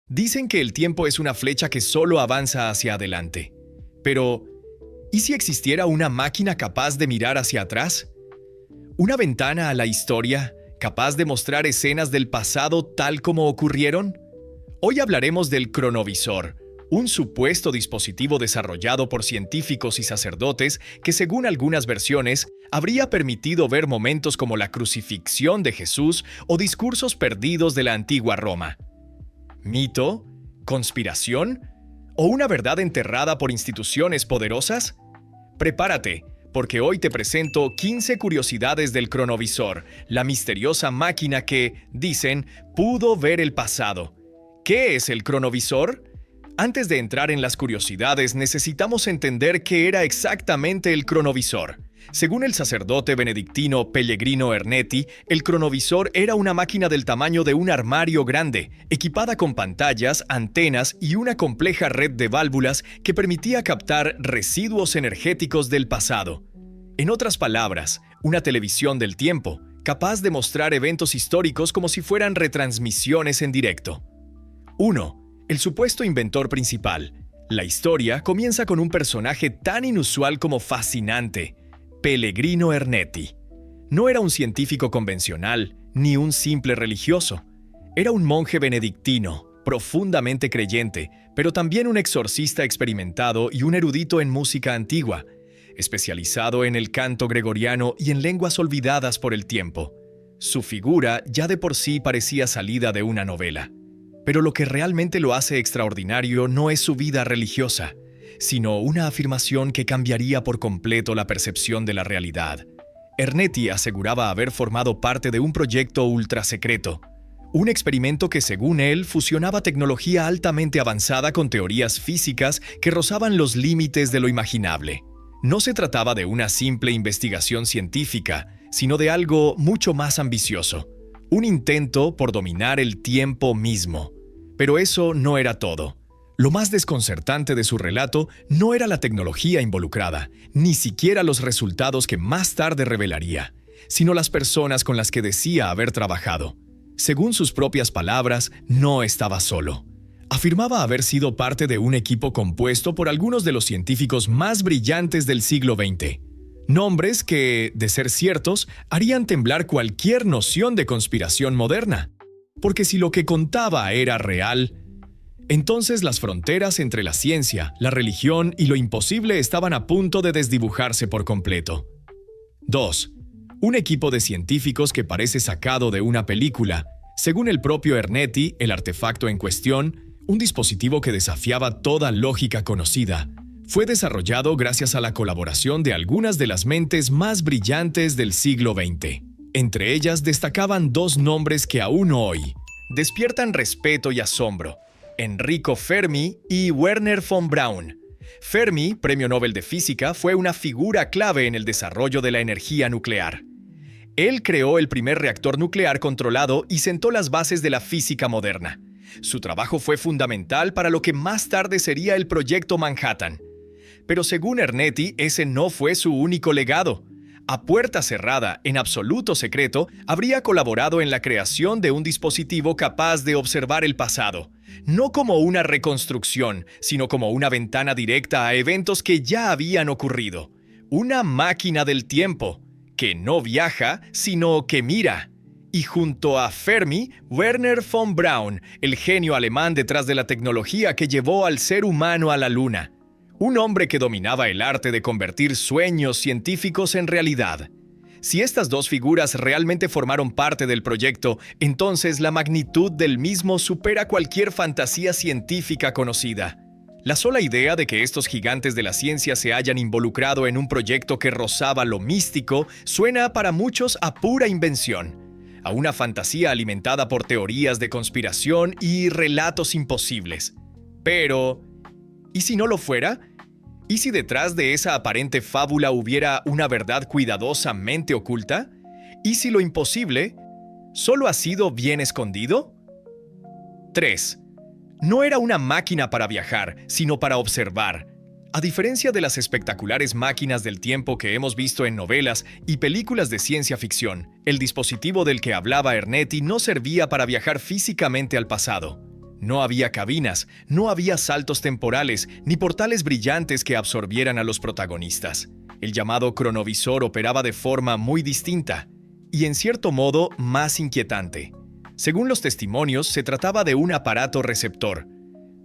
Dicen que el tiempo es una flecha que solo avanza hacia adelante. Pero, ¿y si existiera una máquina capaz de mirar hacia atrás? ¿Una ventana a la historia, capaz de mostrar escenas del pasado tal como ocurrieron? Hoy hablaremos del cronovisor, un supuesto dispositivo desarrollado por científicos y sacerdotes que, según algunas versiones, habría permitido ver momentos como la crucifixión de Jesús o discursos perdidos de la antigua Roma. ¿Mito? ¿Conspiración? ¿O una verdad enterrada por instituciones poderosas? Prepárate, porque hoy te presento 15 curiosidades del cronovisor, la misteriosa máquina que, dicen, pudo ver el pasado. ¿Qué es el cronovisor? Antes de entrar en las curiosidades, necesitamos entender qué era exactamente el cronovisor. Según el sacerdote benedictino Pellegrino Ernetti, el cronovisor era una máquina del tamaño de un armario grande, equipada con pantallas, antenas y una compleja red de válvulas que permitía captar residuos energéticos del pasado. En otras palabras, una televisión del tiempo, capaz de mostrar eventos históricos como si fueran retransmisiones en directo. 1. El supuesto inventor principal. La historia comienza con un personaje tan inusual como fascinante: Pellegrino Ernetti. No era un científico convencional, ni un simple religioso. Era un monje benedictino, profundamente creyente, pero también un exorcista experimentado y un erudito en música antigua, especializado en el canto gregoriano y en lenguas olvidadas por el tiempo. Su figura ya de por sí parecía salida de una novela. Pero lo que realmente lo hace extraordinario no es su vida religiosa, sino una afirmación que cambiaría por completo la percepción de la realidad. Ernetti aseguraba haber formado parte de un proyecto ultrasecreto, un experimento que, según él, fusionaba tecnología altamente avanzada con teorías físicas que rozaban los límites de lo imaginable. No se trataba de una simple investigación científica, sino de algo mucho más ambicioso, un intento por dominar el tiempo mismo. Pero eso no era todo. Lo más desconcertante de su relato no era la tecnología involucrada, ni siquiera los resultados que más tarde revelaría, sino las personas con las que decía haber trabajado. Según sus propias palabras, no estaba solo. Afirmaba haber sido parte de un equipo compuesto por algunos de los científicos más brillantes del siglo XX. Nombres que, de ser ciertos, harían temblar cualquier noción de conspiración moderna. Porque si lo que contaba era real, entonces las fronteras entre la ciencia, la religión y lo imposible estaban a punto de desdibujarse por completo. 2. Un equipo de científicos que parece sacado de una película. Según el propio Ernetti, el artefacto en cuestión, un dispositivo que desafiaba toda lógica conocida, fue desarrollado gracias a la colaboración de algunas de las mentes más brillantes del siglo XX. Entre ellas destacaban dos nombres que aún hoy despiertan respeto y asombro: Enrico Fermi y Wernher von Braun. Fermi, premio Nobel de Física, fue una figura clave en el desarrollo de la energía nuclear. Él creó el primer reactor nuclear controlado y sentó las bases de la física moderna. Su trabajo fue fundamental para lo que más tarde sería el Proyecto Manhattan. Pero según Ernetti, ese no fue su único legado. A puerta cerrada, en absoluto secreto, habría colaborado en la creación de un dispositivo capaz de observar el pasado, no como una reconstrucción, sino como una ventana directa a eventos que ya habían ocurrido. Una máquina del tiempo, que no viaja, sino que mira. Y junto a Fermi, Wernher von Braun, el genio alemán detrás de la tecnología que llevó al ser humano a la Luna. Un hombre que dominaba el arte de convertir sueños científicos en realidad. Si estas dos figuras realmente formaron parte del proyecto, entonces la magnitud del mismo supera cualquier fantasía científica conocida. La sola idea de que estos gigantes de la ciencia se hayan involucrado en un proyecto que rozaba lo místico suena para muchos a pura invención, a una fantasía alimentada por teorías de conspiración y relatos imposibles. Pero, ¿y si no lo fuera? ¿Y si detrás de esa aparente fábula hubiera una verdad cuidadosamente oculta? ¿Y si lo imposible solo ha sido bien escondido? 3. No era una máquina para viajar, sino para observar. A diferencia de las espectaculares máquinas del tiempo que hemos visto en novelas y películas de ciencia ficción, el dispositivo del que hablaba Ernetti no servía para viajar físicamente al pasado. No había cabinas, no había saltos temporales, ni portales brillantes que absorbieran a los protagonistas. El llamado cronovisor operaba de forma muy distinta y, en cierto modo, más inquietante. Según los testimonios, se trataba de un aparato receptor.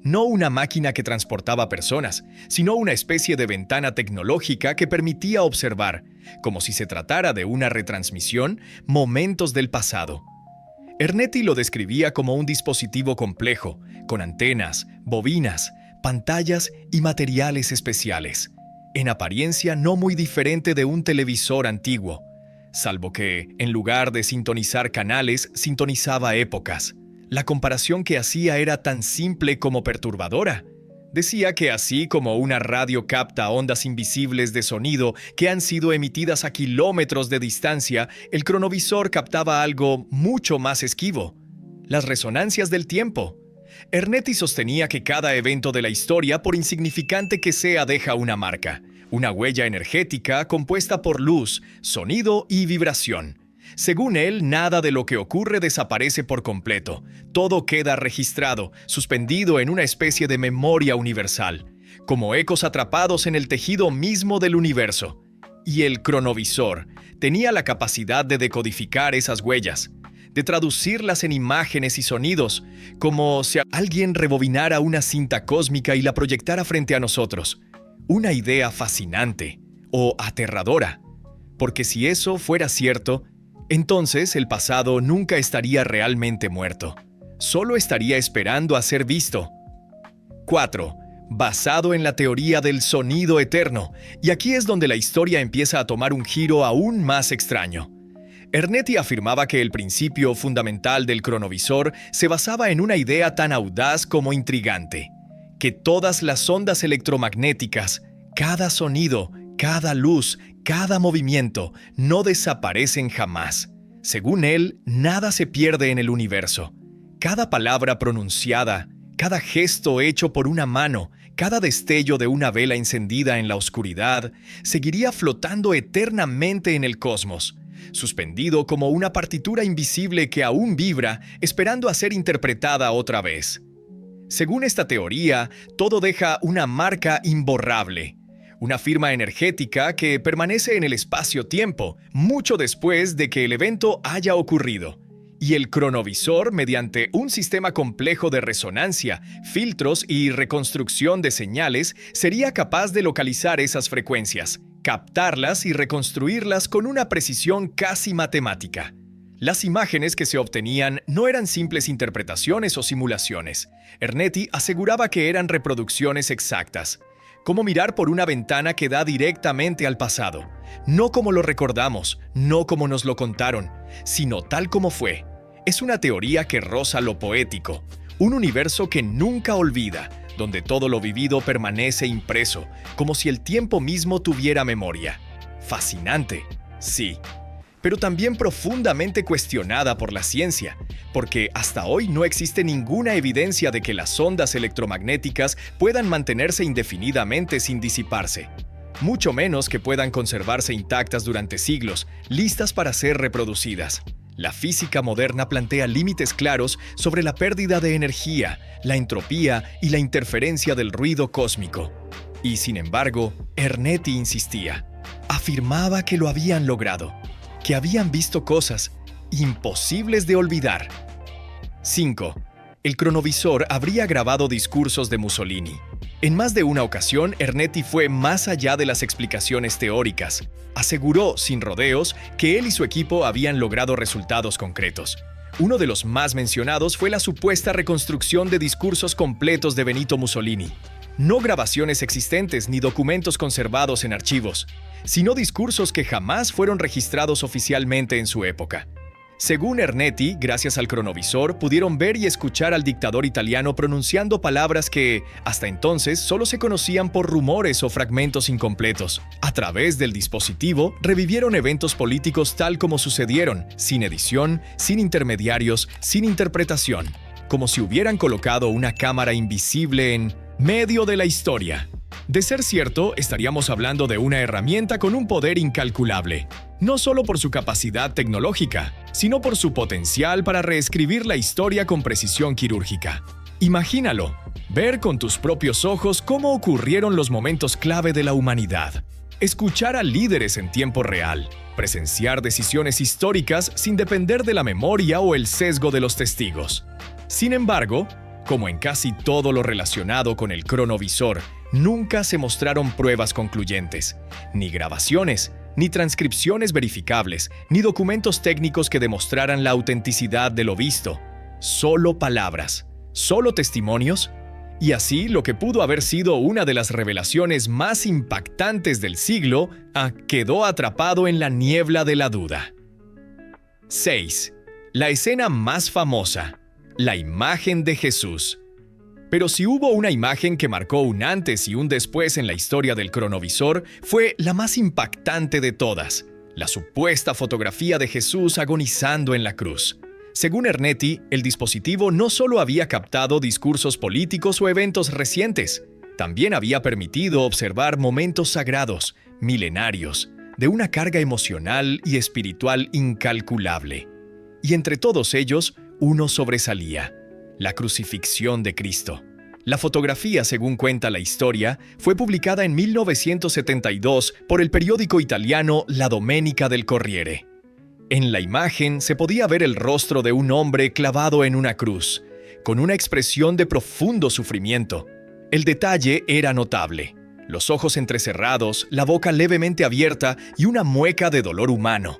No una máquina que transportaba personas, sino una especie de ventana tecnológica que permitía observar, como si se tratara de una retransmisión, momentos del pasado. Ernetti lo describía como un dispositivo complejo, con antenas, bobinas, pantallas y materiales especiales, en apariencia no muy diferente de un televisor antiguo, salvo que, en lugar de sintonizar canales, sintonizaba épocas. La comparación que hacía era tan simple como perturbadora. Decía que así como una radio capta ondas invisibles de sonido que han sido emitidas a kilómetros de distancia, el cronovisor captaba algo mucho más esquivo: las resonancias del tiempo. Ernetti sostenía que cada evento de la historia, por insignificante que sea, deja una marca, una huella energética compuesta por luz, sonido y vibración. Según él, nada de lo que ocurre desaparece por completo. Todo queda registrado, suspendido en una especie de memoria universal, como ecos atrapados en el tejido mismo del universo. Y el cronovisor tenía la capacidad de decodificar esas huellas, de traducirlas en imágenes y sonidos, como si alguien rebobinara una cinta cósmica y la proyectara frente a nosotros. Una idea fascinante o aterradora, porque si eso fuera cierto, entonces el pasado nunca estaría realmente muerto. Solo estaría esperando a ser visto. 4. Basado en la teoría del sonido eterno. Y aquí es donde la historia empieza a tomar un giro aún más extraño. Ernetti afirmaba que el principio fundamental del cronovisor se basaba en una idea tan audaz como intrigante: que todas las ondas electromagnéticas, cada sonido, cada luz, cada movimiento, no desaparecen jamás. Según él, nada se pierde en el universo. Cada palabra pronunciada, cada gesto hecho por una mano, cada destello de una vela encendida en la oscuridad, seguiría flotando eternamente en el cosmos, suspendido como una partitura invisible que aún vibra, esperando a ser interpretada otra vez. Según esta teoría, todo deja una marca imborrable, una firma energética que permanece en el espacio-tiempo, mucho después de que el evento haya ocurrido. Y el cronovisor, mediante un sistema complejo de resonancia, filtros y reconstrucción de señales, sería capaz de localizar esas frecuencias, captarlas y reconstruirlas con una precisión casi matemática. Las imágenes que se obtenían no eran simples interpretaciones o simulaciones. Ernetti aseguraba que eran reproducciones exactas, como mirar por una ventana que da directamente al pasado, no como lo recordamos, no como nos lo contaron, sino tal como fue. Es una teoría que roza lo poético, un universo que nunca olvida, donde todo lo vivido permanece impreso, como si el tiempo mismo tuviera memoria. Fascinante, sí, pero también profundamente cuestionada por la ciencia, porque hasta hoy no existe ninguna evidencia de que las ondas electromagnéticas puedan mantenerse indefinidamente sin disiparse, mucho menos que puedan conservarse intactas durante siglos, listas para ser reproducidas. La física moderna plantea límites claros sobre la pérdida de energía, la entropía y la interferencia del ruido cósmico. Y sin embargo, Ernetti insistía. Afirmaba que lo habían logrado, que habían visto cosas imposibles de olvidar. 5. El cronovisor habría grabado discursos de Mussolini. En más de una ocasión, Ernetti fue más allá de las explicaciones teóricas. Aseguró, sin rodeos, que él y su equipo habían logrado resultados concretos. Uno de los más mencionados fue la supuesta reconstrucción de discursos completos de Benito Mussolini. No grabaciones existentes ni documentos conservados en archivos, sino discursos que jamás fueron registrados oficialmente en su época. Según Ernetti, gracias al cronovisor, pudieron ver y escuchar al dictador italiano pronunciando palabras que, hasta entonces, solo se conocían por rumores o fragmentos incompletos. A través del dispositivo, revivieron eventos políticos tal como sucedieron, sin edición, sin intermediarios, sin interpretación, como si hubieran colocado una cámara invisible en medio de la historia. De ser cierto, estaríamos hablando de una herramienta con un poder incalculable, no solo por su capacidad tecnológica, sino por su potencial para reescribir la historia con precisión quirúrgica. Imagínalo, ver con tus propios ojos cómo ocurrieron los momentos clave de la humanidad, escuchar a líderes en tiempo real, presenciar decisiones históricas sin depender de la memoria o el sesgo de los testigos. Sin embargo, como en casi todo lo relacionado con el cronovisor, nunca se mostraron pruebas concluyentes, ni grabaciones, ni transcripciones verificables, ni documentos técnicos que demostraran la autenticidad de lo visto. Solo palabras, solo testimonios, y así lo que pudo haber sido una de las revelaciones más impactantes del siglo quedó atrapado en la niebla de la duda. 6. La escena más famosa, la imagen de Jesús. Pero si hubo una imagen que marcó un antes y un después en la historia del cronovisor, fue la más impactante de todas, la supuesta fotografía de Jesús agonizando en la cruz. Según Ernetti, el dispositivo no solo había captado discursos políticos o eventos recientes, también había permitido observar momentos sagrados, milenarios, de una carga emocional y espiritual incalculable. Y entre todos ellos, uno sobresalía: la crucifixión de Cristo. La fotografía, según cuenta la historia, fue publicada en 1972 por el periódico italiano La Domenica del Corriere. En la imagen se podía ver el rostro de un hombre clavado en una cruz, con una expresión de profundo sufrimiento. El detalle era notable: los ojos entrecerrados, la boca levemente abierta y una mueca de dolor humano.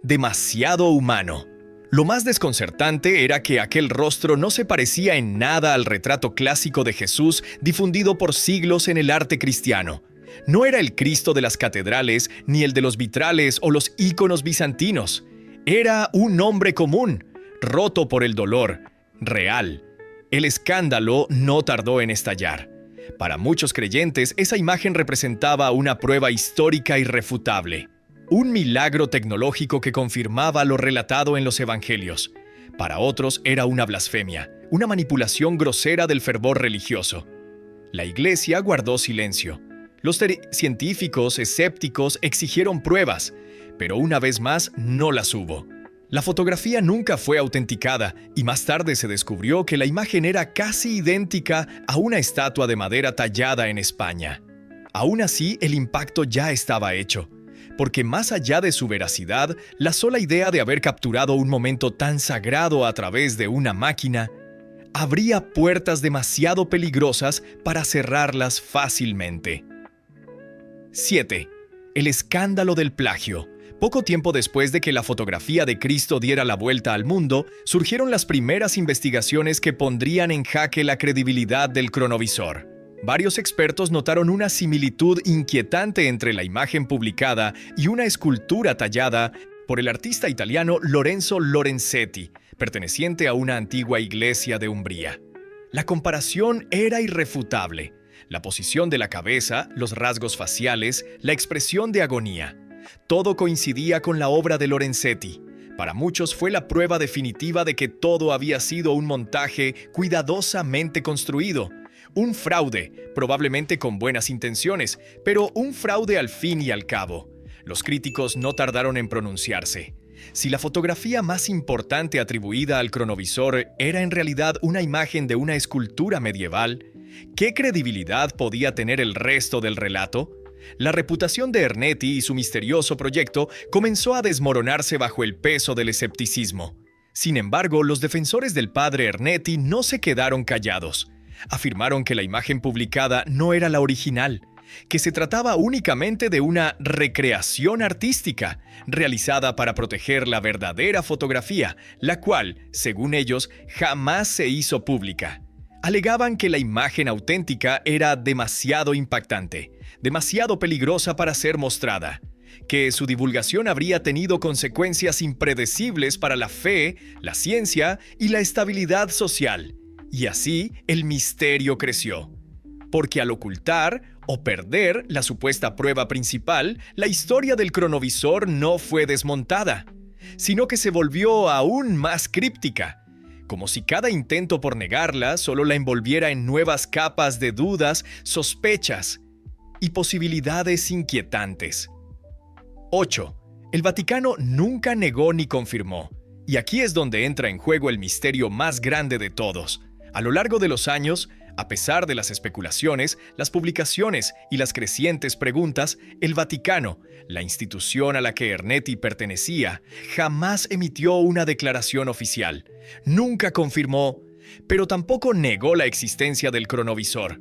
Demasiado humano. Lo más desconcertante era que aquel rostro no se parecía en nada al retrato clásico de Jesús difundido por siglos en el arte cristiano. No era el Cristo de las catedrales, ni el de los vitrales o los íconos bizantinos. Era un hombre común, roto por el dolor, real. El escándalo no tardó en estallar. Para muchos creyentes, esa imagen representaba una prueba histórica irrefutable. Un milagro tecnológico que confirmaba lo relatado en los evangelios. Para otros era una blasfemia, una manipulación grosera del fervor religioso. La Iglesia guardó silencio. Los científicos escépticos exigieron pruebas, pero una vez más no las hubo. La fotografía nunca fue autenticada y más tarde se descubrió que la imagen era casi idéntica a una estatua de madera tallada en España. Aún así, el impacto ya estaba hecho, porque más allá de su veracidad, la sola idea de haber capturado un momento tan sagrado a través de una máquina abría puertas demasiado peligrosas para cerrarlas fácilmente. 7. El escándalo del plagio. Poco tiempo después de que la fotografía de Cristo diera la vuelta al mundo, surgieron las primeras investigaciones que pondrían en jaque la credibilidad del cronovisor. Varios expertos notaron una similitud inquietante entre la imagen publicada y una escultura tallada por el artista italiano Lorenzo Lorenzetti, perteneciente a una antigua iglesia de Umbría. La comparación era irrefutable. La posición de la cabeza, los rasgos faciales, la expresión de agonía. Todo coincidía con la obra de Lorenzetti. Para muchos fue la prueba definitiva de que todo había sido un montaje cuidadosamente construido. Un fraude, probablemente con buenas intenciones, pero un fraude al fin y al cabo. Los críticos no tardaron en pronunciarse. Si la fotografía más importante atribuida al cronovisor era en realidad una imagen de una escultura medieval, ¿qué credibilidad podía tener el resto del relato? La reputación de Ernetti y su misterioso proyecto comenzó a desmoronarse bajo el peso del escepticismo. Sin embargo, los defensores del padre Ernetti no se quedaron callados. Afirmaron que la imagen publicada no era la original, que se trataba únicamente de una recreación artística, realizada para proteger la verdadera fotografía, la cual, según ellos, jamás se hizo pública. Alegaban que la imagen auténtica era demasiado impactante, demasiado peligrosa para ser mostrada, que su divulgación habría tenido consecuencias impredecibles para la fe, la ciencia y la estabilidad social. Y así el misterio creció. Porque al ocultar o perder la supuesta prueba principal, la historia del cronovisor no fue desmontada, sino que se volvió aún más críptica, como si cada intento por negarla solo la envolviera en nuevas capas de dudas, sospechas y posibilidades inquietantes. 8. El Vaticano nunca negó ni confirmó, y aquí es donde entra en juego el misterio más grande de todos. A lo largo de los años, a pesar de las especulaciones, las publicaciones y las crecientes preguntas, el Vaticano, la institución a la que Ernetti pertenecía, jamás emitió una declaración oficial. Nunca confirmó, pero tampoco negó la existencia del cronovisor.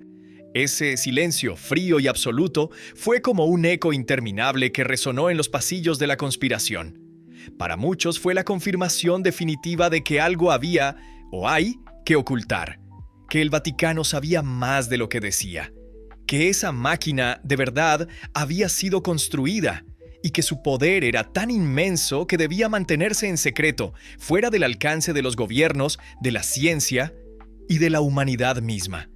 Ese silencio frío y absoluto fue como un eco interminable que resonó en los pasillos de la conspiración. Para muchos fue la confirmación definitiva de que algo había, o hay, que ocultar, que el Vaticano sabía más de lo que decía, que esa máquina de verdad había sido construida y que su poder era tan inmenso que debía mantenerse en secreto, fuera del alcance de los gobiernos, de la ciencia y de la humanidad misma.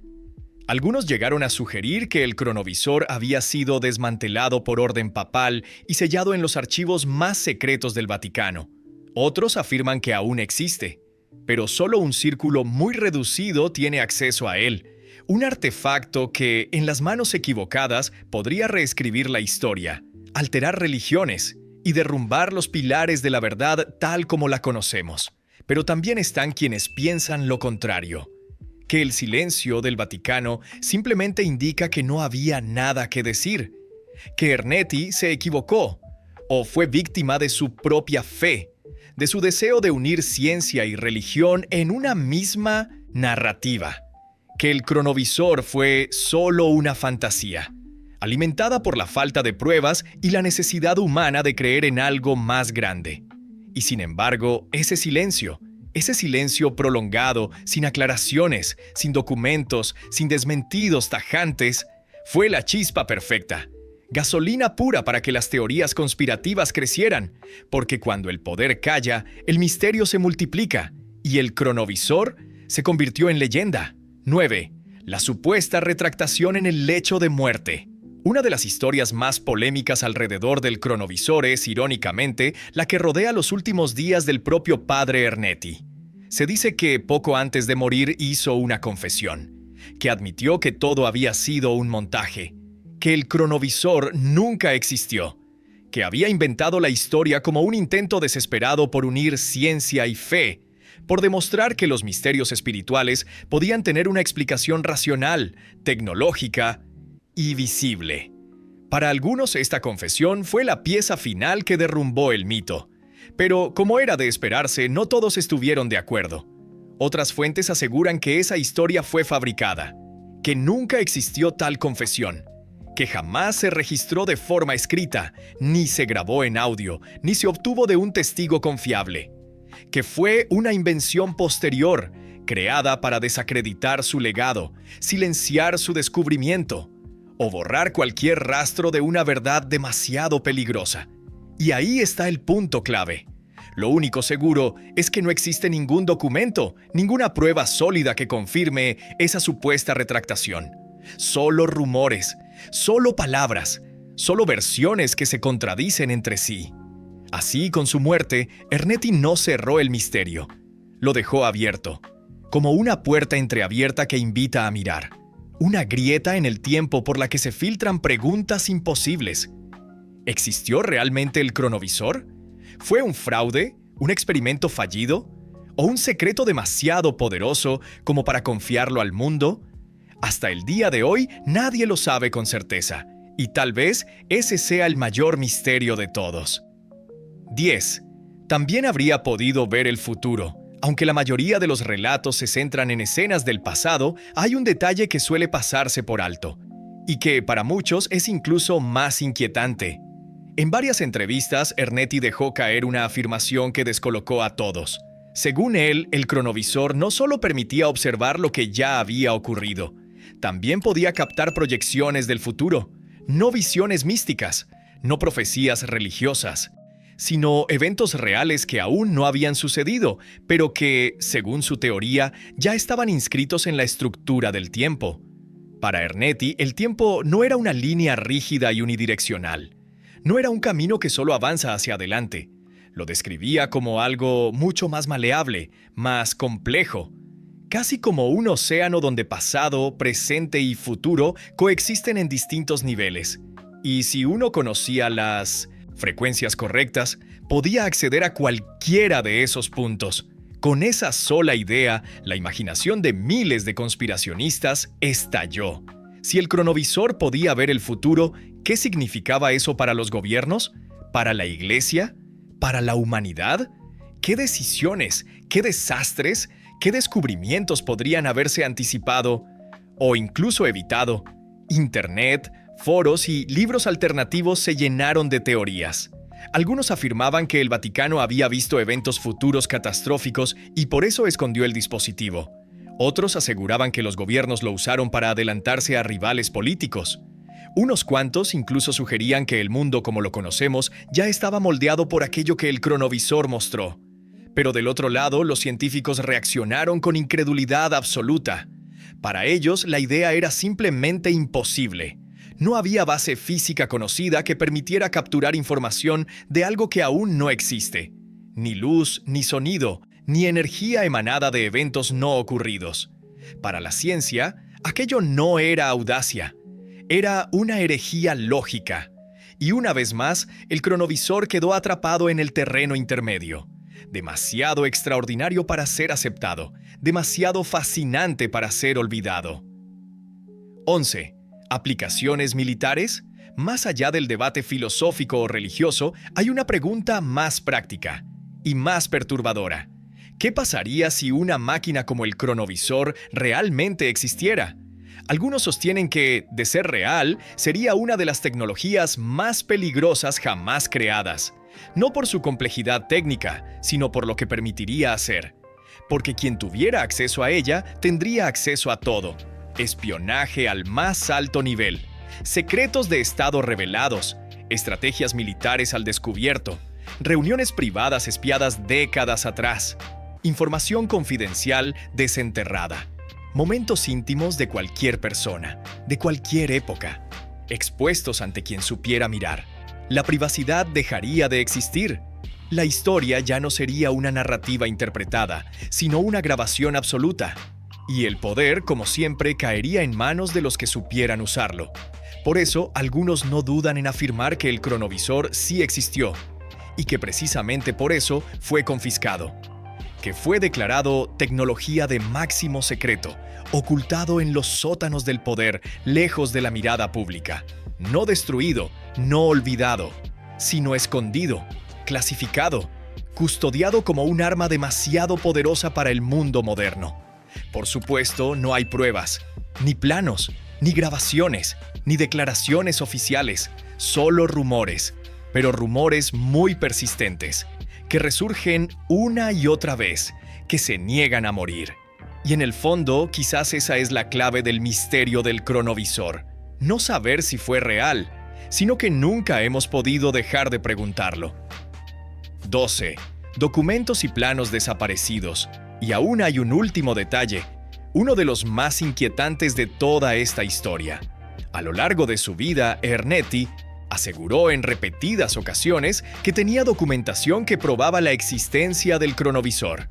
Algunos llegaron a sugerir que el cronovisor había sido desmantelado por orden papal y sellado en los archivos más secretos del Vaticano. Otros afirman que aún existe, pero solo un círculo muy reducido tiene acceso a él, un artefacto que, en las manos equivocadas, podría reescribir la historia, alterar religiones y derrumbar los pilares de la verdad tal como la conocemos. Pero también están quienes piensan lo contrario, que el silencio del Vaticano simplemente indica que no había nada que decir, que Ernetti se equivocó o fue víctima de su propia fe, de su deseo de unir ciencia y religión en una misma narrativa, que el cronovisor fue solo una fantasía, alimentada por la falta de pruebas y la necesidad humana de creer en algo más grande. Y sin embargo, ese silencio prolongado, sin aclaraciones, sin documentos, sin desmentidos tajantes, fue la chispa perfecta. Gasolina pura para que las teorías conspirativas crecieran, porque cuando el poder calla, el misterio se multiplica y el cronovisor se convirtió en leyenda. 9. La supuesta retractación en el lecho de muerte. Una de las historias más polémicas alrededor del cronovisor es, irónicamente, la que rodea los últimos días del propio padre Ernetti. Se dice que poco antes de morir hizo una confesión, que admitió que todo había sido un montaje, que el cronovisor nunca existió, que había inventado la historia como un intento desesperado por unir ciencia y fe, por demostrar que los misterios espirituales podían tener una explicación racional, tecnológica y visible. Para algunos, esta confesión fue la pieza final que derrumbó el mito. Pero, como era de esperarse, no todos estuvieron de acuerdo. Otras fuentes aseguran que esa historia fue fabricada, que nunca existió tal confesión, que jamás se registró de forma escrita, ni se grabó en audio, ni se obtuvo de un testigo confiable, que fue una invención posterior, creada para desacreditar su legado, silenciar su descubrimiento, o borrar cualquier rastro de una verdad demasiado peligrosa. Y ahí está el punto clave. Lo único seguro es que no existe ningún documento, ninguna prueba sólida que confirme esa supuesta retractación. Solo rumores, solo palabras, solo versiones que se contradicen entre sí. Así, con su muerte, Ernetti no cerró el misterio. Lo dejó abierto, como una puerta entreabierta que invita a mirar. Una grieta en el tiempo por la que se filtran preguntas imposibles. ¿Existió realmente el cronovisor? ¿Fue un fraude? ¿Un experimento fallido? ¿O un secreto demasiado poderoso como para confiarlo al mundo? Hasta el día de hoy nadie lo sabe con certeza, y tal vez ese sea el mayor misterio de todos. 10. También habría podido ver el futuro. Aunque la mayoría de los relatos se centran en escenas del pasado, hay un detalle que suele pasarse por alto, y que para muchos es incluso más inquietante. En varias entrevistas, Ernetti dejó caer una afirmación que descolocó a todos. Según él, el cronovisor no solo permitía observar lo que ya había ocurrido, también podía captar proyecciones del futuro, no visiones místicas, no profecías religiosas, sino eventos reales que aún no habían sucedido, pero que, según su teoría, ya estaban inscritos en la estructura del tiempo. Para Ernetti, el tiempo no era una línea rígida y unidireccional. No era un camino que solo avanza hacia adelante. Lo describía como algo mucho más maleable, más complejo, casi como un océano donde pasado, presente y futuro coexisten en distintos niveles. Y si uno conocía las frecuencias correctas, podía acceder a cualquiera de esos puntos, Con esa sola idea, la imaginación de miles de conspiracionistas estalló. Si el cronovisor podía ver el futuro, ¿qué significaba eso para los gobiernos? ¿Para la iglesia? ¿Para la humanidad? ¿Qué decisiones, qué desastres, qué descubrimientos podrían haberse anticipado o incluso evitado? Internet, foros y libros alternativos se llenaron de teorías. Algunos afirmaban que el Vaticano había visto eventos futuros catastróficos y por eso escondió el dispositivo. Otros aseguraban que los gobiernos lo usaron para adelantarse a rivales políticos. Unos cuantos incluso sugerían que el mundo como lo conocemos ya estaba moldeado por aquello que el cronovisor mostró. Pero del otro lado, los científicos reaccionaron con incredulidad absoluta. Para ellos, la idea era simplemente imposible. No había base física conocida que permitiera capturar información de algo que aún no existe. Ni luz, ni sonido, ni energía emanada de eventos no ocurridos. Para la ciencia, aquello no era audacia. Era una herejía lógica. Y una vez más, el cronovisor quedó atrapado en el terreno intermedio. Demasiado extraordinario para ser aceptado, demasiado fascinante para ser olvidado. 11. ¿Aplicaciones militares? Más allá del debate filosófico o religioso, hay una pregunta más práctica y más perturbadora. ¿Qué pasaría si una máquina como el cronovisor realmente existiera? Algunos sostienen que, de ser real, sería una de las tecnologías más peligrosas jamás creadas. No por su complejidad técnica, sino por lo que permitiría hacer. Porque quien tuviera acceso a ella tendría acceso a todo. Espionaje al más alto nivel, secretos de Estado revelados, estrategias militares al descubierto, reuniones privadas espiadas décadas atrás, información confidencial desenterrada, momentos íntimos de cualquier persona, de cualquier época, expuestos ante quien supiera mirar. La privacidad dejaría de existir. La historia ya no sería una narrativa interpretada, sino una grabación absoluta. Y el poder, como siempre, caería en manos de los que supieran usarlo. Por eso, algunos no dudan en afirmar que el cronovisor sí existió, y que precisamente por eso fue confiscado. Que fue declarado tecnología de máximo secreto, ocultado en los sótanos del poder, lejos de la mirada pública. No destruido, no olvidado, sino escondido, clasificado, custodiado como un arma demasiado poderosa para el mundo moderno. Por supuesto, no hay pruebas, ni planos, ni grabaciones, ni declaraciones oficiales, solo rumores, pero rumores muy persistentes, que resurgen una y otra vez, que se niegan a morir. Y en el fondo, quizás esa es la clave del misterio del cronovisor. No saber si fue real, sino que nunca hemos podido dejar de preguntarlo. 12. Documentos y planos desaparecidos. Y aún hay un último detalle, uno de los más inquietantes de toda esta historia. A lo largo de su vida, Ernetti aseguró en repetidas ocasiones que tenía documentación que probaba la existencia del cronovisor.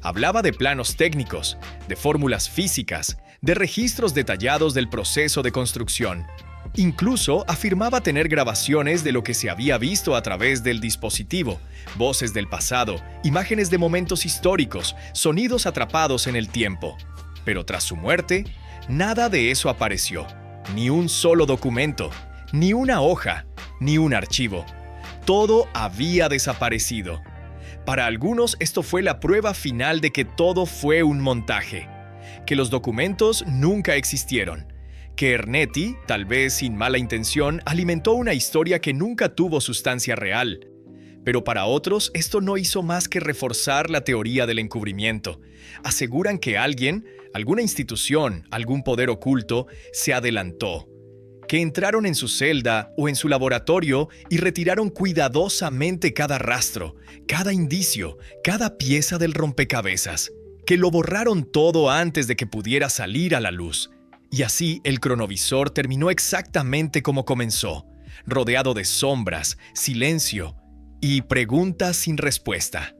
Hablaba de planos técnicos, de fórmulas físicas, de registros detallados del proceso de construcción. Incluso afirmaba tener grabaciones de lo que se había visto a través del dispositivo, voces del pasado, imágenes de momentos históricos, sonidos atrapados en el tiempo. Pero tras su muerte, nada de eso apareció. Ni un solo documento, ni una hoja, ni un archivo. Todo había desaparecido. Para algunos esto fue la prueba final de que todo fue un montaje, que los documentos nunca existieron, que Ernetti, tal vez sin mala intención, alimentó una historia que nunca tuvo sustancia real. Pero para otros esto no hizo más que reforzar la teoría del encubrimiento. Aseguran que alguien, alguna institución, algún poder oculto, se adelantó, que entraron en su celda o en su laboratorio y retiraron cuidadosamente cada rastro, cada indicio, cada pieza del rompecabezas, que lo borraron todo antes de que pudiera salir a la luz. Y así el cronovisor terminó exactamente como comenzó, rodeado de sombras, silencio y preguntas sin respuesta.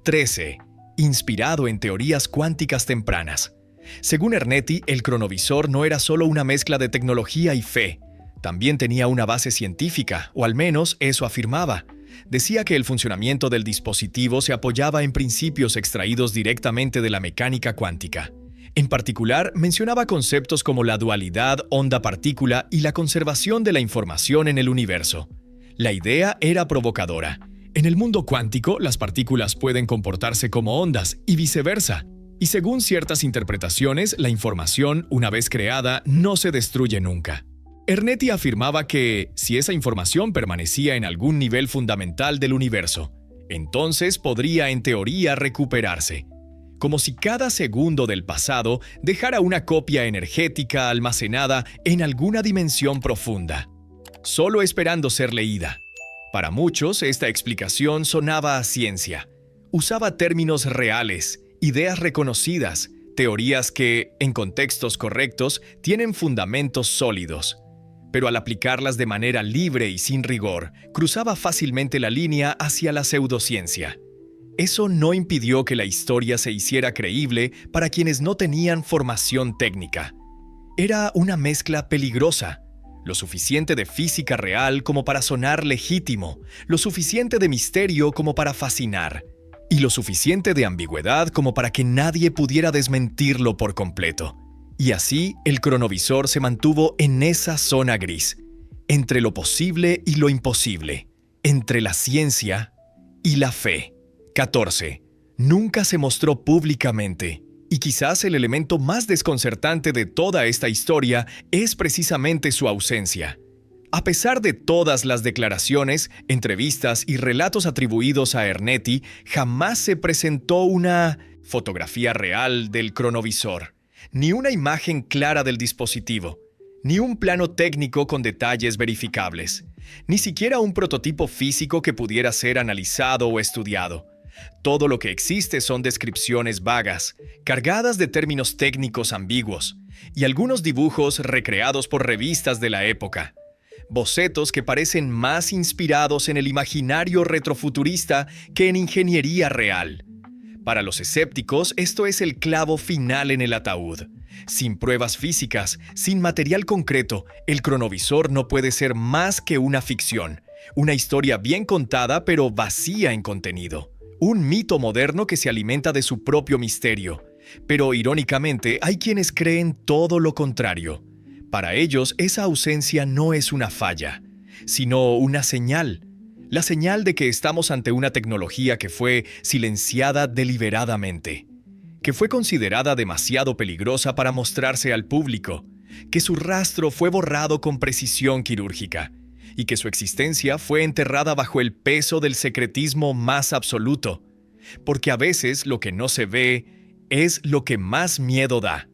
13. Inspirado en teorías cuánticas tempranas. Según Ernetti, el cronovisor no era solo una mezcla de tecnología y fe. También tenía una base científica, o al menos eso afirmaba. decía que el funcionamiento del dispositivo se apoyaba en principios extraídos directamente de la mecánica cuántica. En particular, mencionaba conceptos como la dualidad onda-partícula y la conservación de la información en el universo. La idea era provocadora. En el mundo cuántico, las partículas pueden comportarse como ondas y viceversa. Y según ciertas interpretaciones, la información, una vez creada, no se destruye nunca. Ernetti afirmaba que, si esa información permanecía en algún nivel fundamental del universo, entonces podría en teoría recuperarse, como si cada segundo del pasado dejara una copia energética almacenada en alguna dimensión profunda, solo esperando ser leída. Para muchos, esta explicación sonaba a ciencia. Usaba términos reales, ideas reconocidas, teorías que, en contextos correctos, tienen fundamentos sólidos. Pero al aplicarlas de manera libre y sin rigor, cruzaba fácilmente la línea hacia la pseudociencia. Eso no impidió que la historia se hiciera creíble para quienes no tenían formación técnica. Era una mezcla peligrosa. Lo suficiente de física real como para sonar legítimo, lo suficiente de misterio como para fascinar, y lo suficiente de ambigüedad como para que nadie pudiera desmentirlo por completo. Y así, el cronovisor se mantuvo en esa zona gris, entre lo posible y lo imposible, entre la ciencia y la fe. 14. Nunca se mostró públicamente. Y quizás el elemento más desconcertante de toda esta historia es precisamente su ausencia. A pesar de todas las declaraciones, entrevistas y relatos atribuidos a Ernetti, jamás se presentó una fotografía real del cronovisor, ni una imagen clara del dispositivo, ni un plano técnico con detalles verificables, ni siquiera un prototipo físico que pudiera ser analizado o estudiado. Todo lo que existe son descripciones vagas, cargadas de términos técnicos ambiguos, y algunos dibujos recreados por revistas de la época. Bocetos que parecen más inspirados en el imaginario retrofuturista que en ingeniería real. Para los escépticos, esto es el clavo final en el ataúd. Sin pruebas físicas, sin material concreto, el cronovisor no puede ser más que una ficción, una historia bien contada pero vacía en contenido. Un mito moderno que se alimenta de su propio misterio. Pero irónicamente, hay quienes creen todo lo contrario. Para ellos, esa ausencia no es una falla, sino una señal. La señal de que estamos ante una tecnología que fue silenciada deliberadamente, que fue considerada demasiado peligrosa para mostrarse al público, que su rastro fue borrado con precisión quirúrgica, y que su existencia fue enterrada bajo el peso del secretismo más absoluto, porque a veces lo que no se ve es lo que más miedo da.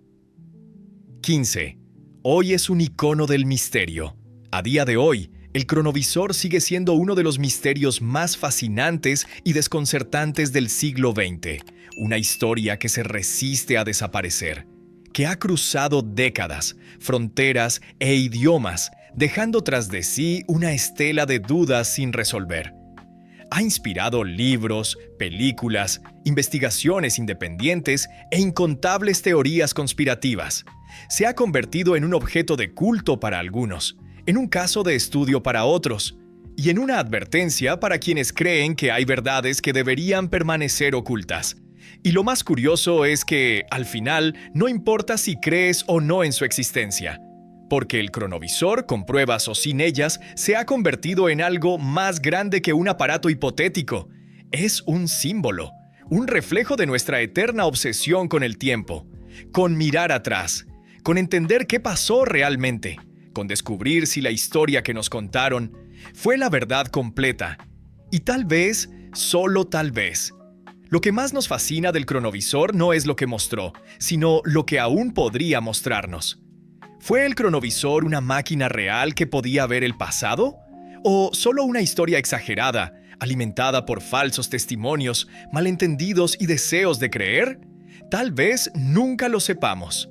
15. Hoy es un icono del misterio. A día de hoy, el cronovisor sigue siendo uno de los misterios más fascinantes y desconcertantes del siglo XX, una historia que se resiste a desaparecer, que ha cruzado décadas, fronteras e idiomas, dejando tras de sí una estela de dudas sin resolver. Ha inspirado libros, películas, investigaciones independientes e incontables teorías conspirativas. Se ha convertido en un objeto de culto para algunos, en un caso de estudio para otros, y en una advertencia para quienes creen que hay verdades que deberían permanecer ocultas. Y lo más curioso es que, al final, no importa si crees o no en su existencia, porque el cronovisor, con pruebas o sin ellas, se ha convertido en algo más grande que un aparato hipotético. Es un símbolo, un reflejo de nuestra eterna obsesión con el tiempo, con mirar atrás, con entender qué pasó realmente, con descubrir si la historia que nos contaron fue la verdad completa. Y tal vez, solo tal vez, lo que más nos fascina del cronovisor no es lo que mostró, sino lo que aún podría mostrarnos. ¿Fue el cronovisor una máquina real que podía ver el pasado? ¿O solo una historia exagerada, alimentada por falsos testimonios, malentendidos y deseos de creer? Tal vez nunca lo sepamos.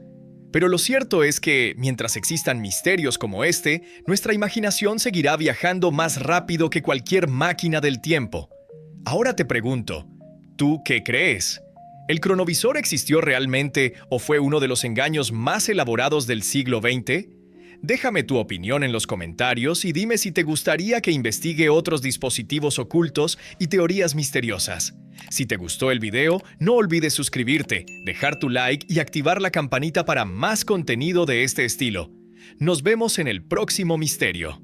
Pero lo cierto es que, mientras existan misterios como este, nuestra imaginación seguirá viajando más rápido que cualquier máquina del tiempo. Ahora te pregunto, ¿tú qué crees? ¿El cronovisor existió realmente o fue uno de los engaños más elaborados del siglo XX? Déjame tu opinión en los comentarios y dime si te gustaría que investigue otros dispositivos ocultos y teorías misteriosas. Si te gustó el video, no olvides suscribirte, dejar tu like y activar la campanita para más contenido de este estilo. Nos vemos en el próximo misterio.